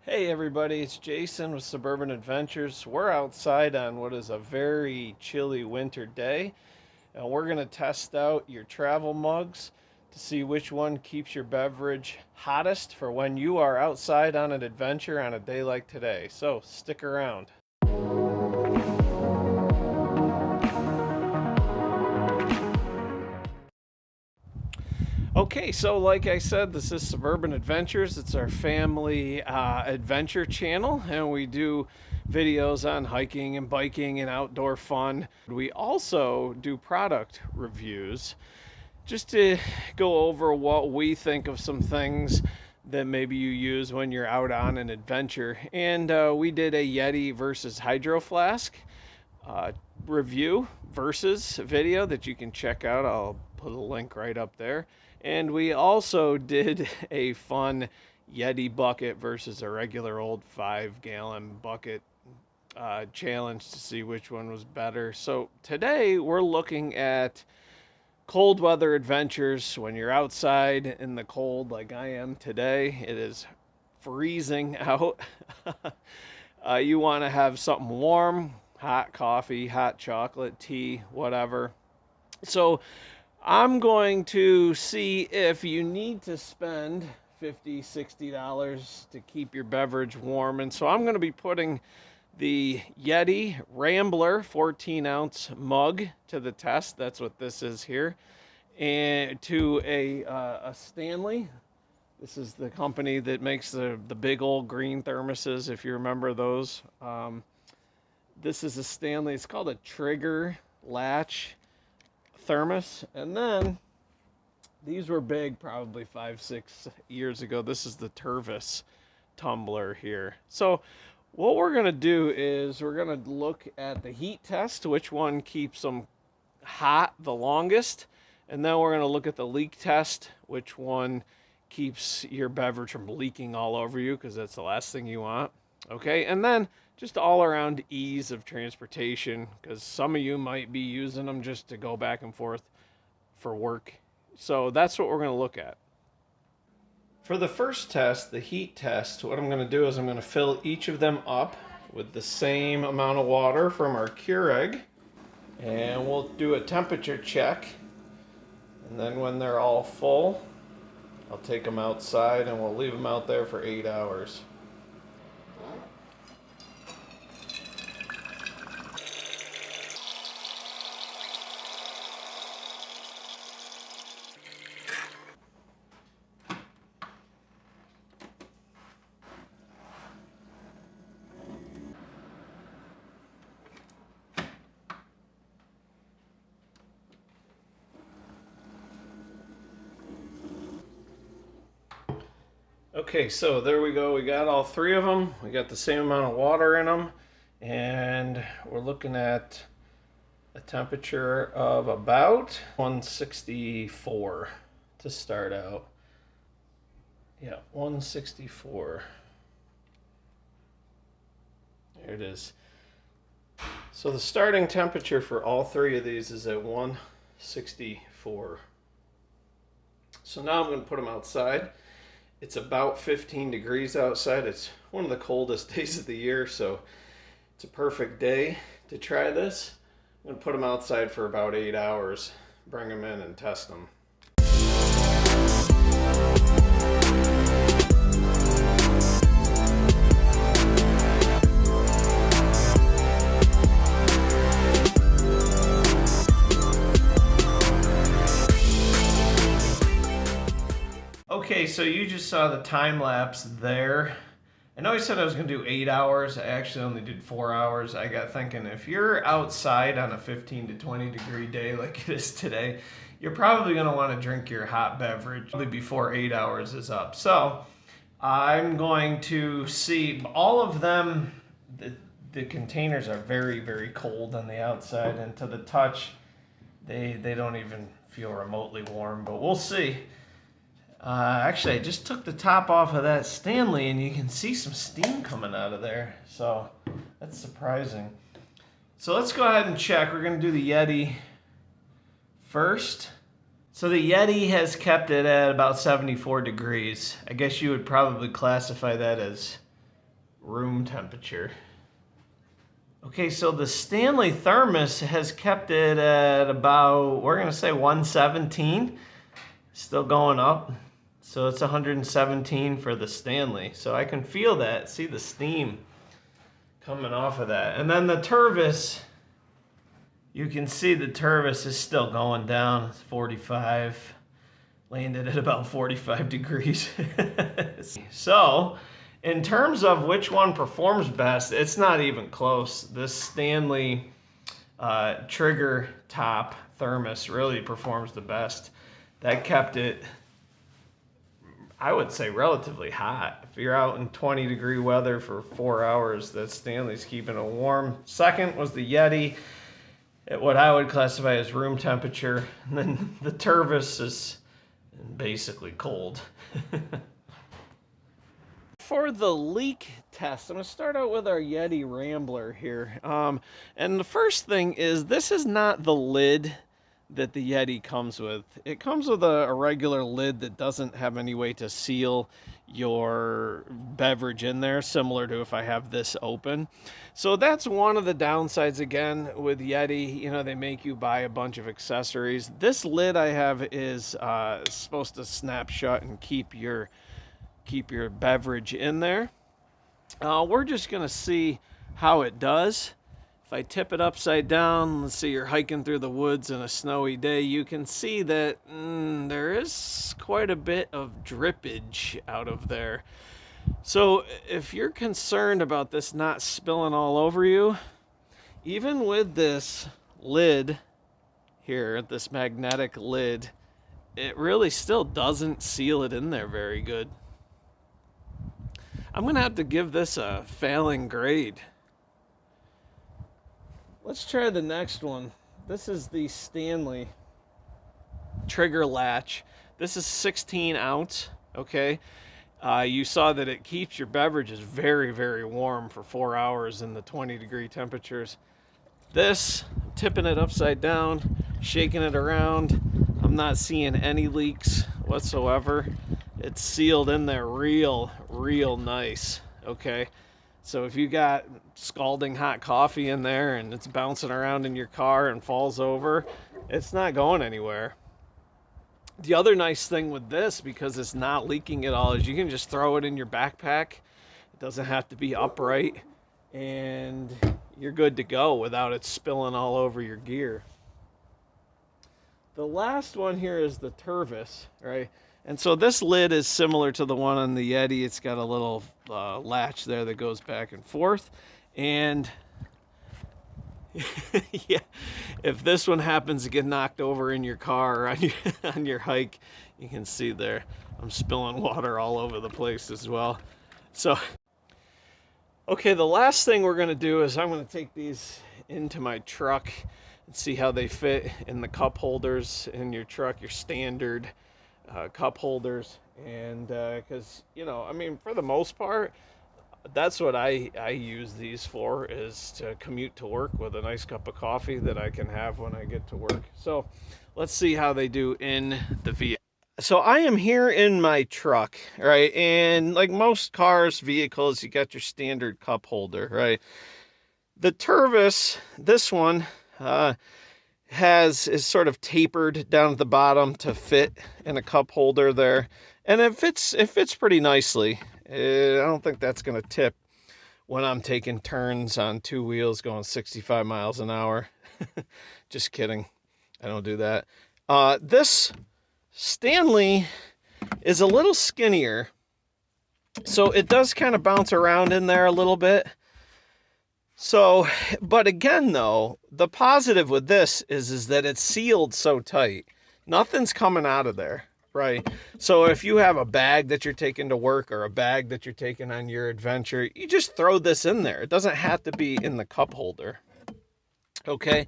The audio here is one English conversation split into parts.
Hey everybody, it's Jason with Suburban Adventures. We're outside on what is a very chilly winter day, and we're going to test out your travel mugs to see which one keeps your beverage hottest for when you are outside on an adventure on a day like today. So stick around. Okay, so like I said, this is Suburban Adventures. It's our family adventure channel, and we do videos on hiking and biking and outdoor fun. We also do product reviews just to go over what we think of some things that maybe you use when you're out on an adventure. And we did a Yeti versus Hydro Flask uh, review versus video that you can check out. I'll put a link right up there. And we also did a fun Yeti bucket versus a regular old 5-gallon bucket challenge to see which one was better. So today we're looking at cold weather adventures when you're outside in the cold like I am today. It is freezing out. You want to have something warm, hot coffee, hot chocolate, tea, whatever. So I'm going to see if you need to spend $50, $60 to keep your beverage warm. And so I'm going to be putting the Yeti Rambler 14-ounce mug to the test. That's what this is here. And to a Stanley. This is the company that makes the big old green thermoses, if you remember those. This is a Stanley. It's called a trigger latch thermos. And then these were big probably 5-6 years ago. This is the Tervis tumbler here. So what we're going to do is we're going to look at the heat test, which one keeps them hot the longest. And then we're going to look at the leak test, which one keeps your beverage from leaking all over you, because that's the last thing you want. Okay, and then just all around ease of transportation, because some of you might be using them just to go back and forth for work. So that's what we're going to look at. For the first test, the heat test, what I'm going to do is I'm going to fill each of them up with the same amount of water from our Keurig, and we'll do a temperature check. And then when they're all full, I'll take them outside and we'll leave them out there for 8 hours. Okay, so there we go. We got all three of them. We got the same amount of water in them. And we're looking at a temperature of about 164 to start out. Yeah, 164. There it is. So the starting temperature for all three of these is at 164. So now I'm going to put them outside. It's about 15 degrees outside. It's one of the coldest days of the year, so it's a perfect day to try this. I'm going to put them outside for about 8 hours, bring them in and test them. Okay, so you just saw the time lapse there. I know I said I was going to do 8 hours. I actually only did 4 hours. I got thinking, if you're outside on a 15 to 20 degree day like it is today, you're probably going to want to drink your hot beverage before 8 hours is up. So I'm going to see all of them. The containers are very, very cold on the outside, and to the touch, they don't even feel remotely warm, but we'll see. Actually, I just took the top off of that Stanley, and you can see some steam coming out of there. So that's surprising. So let's go ahead and check. We're going to do the Yeti first. So the Yeti has kept it at about 74 degrees. I guess you would probably classify that as room temperature. Okay, so the Stanley thermos has kept it at about, we're gonna say 117, still going up. So it's 117 for the Stanley. So I can feel that, see the steam coming off of that. And then the Tervis, you can see the Tervis is still going down. It's 45, landed at about 45 degrees. So, in terms of which one performs best, it's not even close. This Stanley trigger top thermos really performs the best. That kept it, I would say, relatively hot. If you're out in 20-degree weather for 4 hours, that Stanley's keeping it warm. Second was the Yeti, at what I would classify as room temperature. And then the Tervis is basically cold. For the leak test, I'm going to start out with our Yeti Rambler here. And the first thing is, this is not the lid that the Yeti comes with. It comes with a regular lid that doesn't have any way to seal your beverage in there, similar to if I have this open. So that's one of the downsides again with Yeti. You know, they make you buy a bunch of accessories. This lid I have is supposed to snap shut and keep your beverage in there. We're just gonna see how it does. If I tip it upside down, let's say you're hiking through the woods on a snowy day, you can see that there is quite a bit of drippage out of there. So if you're concerned about this not spilling all over you, even with this lid here, this magnetic lid, it really still doesn't seal it in there very good. I'm gonna have to give this a failing grade. Let's try the next one. This is the Stanley trigger latch. This is 16 ounce, okay? You saw that it keeps your beverages very, very warm for 4 hours in the 20-degree temperatures. This, I'm tipping it upside down, shaking it around. I'm not seeing any leaks whatsoever. It's sealed in there real nice, okay? So if you got scalding hot coffee in there and it's bouncing around in your car and falls over, it's not going anywhere. The other nice thing with this, because it's not leaking at all, is you can just throw it in your backpack. It doesn't have to be upright, and you're good to go without it spilling all over your gear. The last one here is the Tervis, right? And so this lid is similar to the one on the Yeti. It's got a little latch there that goes back and forth. And yeah, if this one happens to get knocked over in your car or on your hike, you can see there, I'm spilling water all over the place as well. So, okay, the last thing we're gonna do is I'm gonna take these into my truck and see how they fit in the cup holders in your truck, your standard cup holders. And because, you know, I mean, for the most part, that's what I use these for, is to commute to work with a nice cup of coffee that I can have when I get to work. So let's see how they do in the vehicle. So I am here in my truck, right? And like most cars, vehicles, you got your standard cup holder, right? The Tervis, this one, is sort of tapered down at the bottom to fit in a cup holder there, and it fits pretty nicely. I don't think that's going to tip when I'm taking turns on two wheels going 65 miles an hour. Just kidding, I don't do that. This Stanley is a little skinnier, so it does kind of bounce around in there a little bit. So, but again though, the positive with this is that it's sealed so tight. Nothing's coming out of there, right? So if you have a bag that you're taking to work or a bag that you're taking on your adventure, you just throw this in there. It doesn't have to be in the cup holder, okay?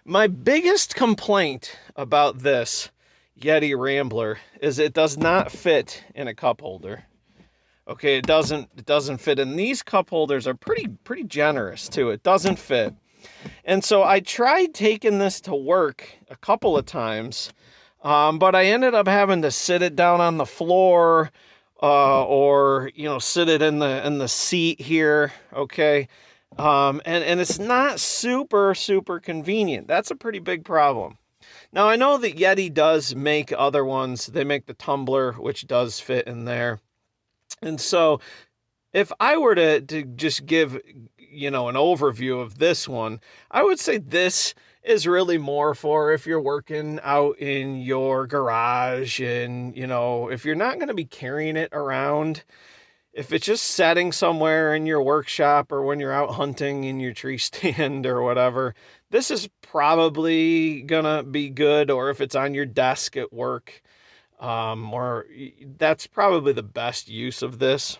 My biggest complaint about this Yeti Rambler is it does not fit in a cup holder. Okay, it doesn't fit, and these cup holders are pretty generous too. It doesn't fit. And so I tried taking this to work a couple of times, but I ended up having to sit it down on the floor, or sit it in the seat here, okay? And it's not super convenient. That's a pretty big problem. Now I know that Yeti does make other ones. They make the Tumbler, which does fit in there. And so if I were to just give, an overview of this one, I would say this is really more for if you're working out in your garage and, if you're not going to be carrying it around, if it's just setting somewhere in your workshop or when you're out hunting in your tree stand or whatever, this is probably going to be good. Or if it's on your desk at work, or that's probably the best use of this.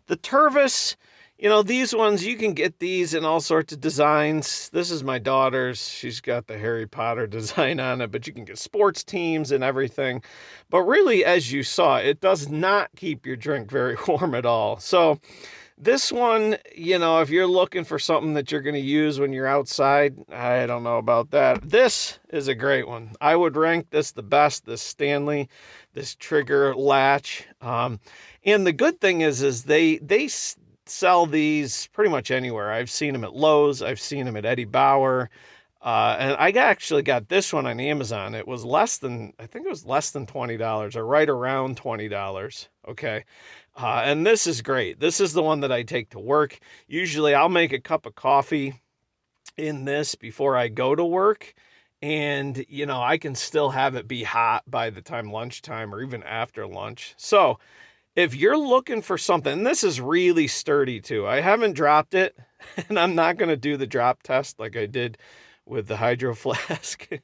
The Tervis, these ones, you can get these in all sorts of designs. This is my daughter's. She's got the Harry Potter design on it, but you can get sports teams and everything. But really, as you saw, it does not keep your drink very warm at all. So this one, if you're looking for something that you're going to use when you're outside, I don't know about that. This is a great one. I would rank this the best, this Stanley, this trigger latch. And the good thing is they sell these pretty much anywhere. I've seen them at Lowe's. I've seen them at Eddie Bauer. And I actually got this one on Amazon. It was less than $20 or right around $20. Okay. And this is great. This is the one that I take to work. Usually I'll make a cup of coffee in this before I go to work. And, I can still have it be hot by the time lunchtime or even after lunch. So if you're looking for something, and this is really sturdy too. I haven't dropped it, and I'm not going to do the drop test like I did with the hydro flask, if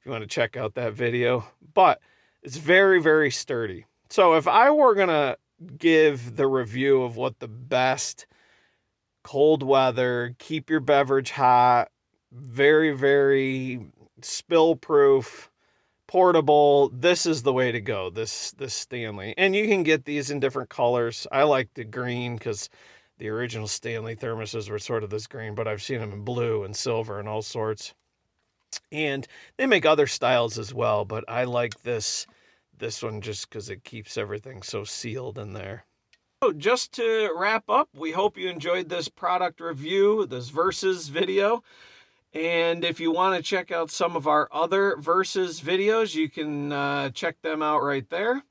you want to check out that video. But it's very sturdy. So if I were going to give the review of what the best cold weather, keep your beverage hot, very spill proof, portable, this is the way to go, this Stanley. And you can get these in different colors. I like the green because the original Stanley thermoses were sort of this green, but I've seen them in blue and silver and all sorts. And they make other styles as well, but I like this one just because it keeps everything so sealed in there. So just to wrap up, we hope you enjoyed this product review, this Versus video. And if you want to check out some of our other Versus videos, you can check them out right there.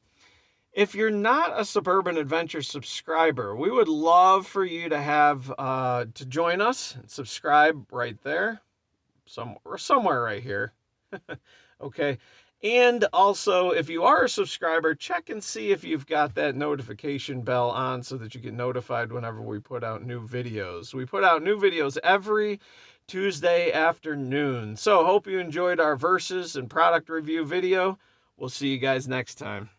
If you're not a Suburban Adventure subscriber, we would love for you to have to join us and subscribe right there, somewhere right here. Okay. And also, if you are a subscriber, check and see if you've got that notification bell on so that you get notified whenever we put out new videos. We put out new videos every Tuesday afternoon. So hope you enjoyed our Versus and product review video. We'll see you guys next time.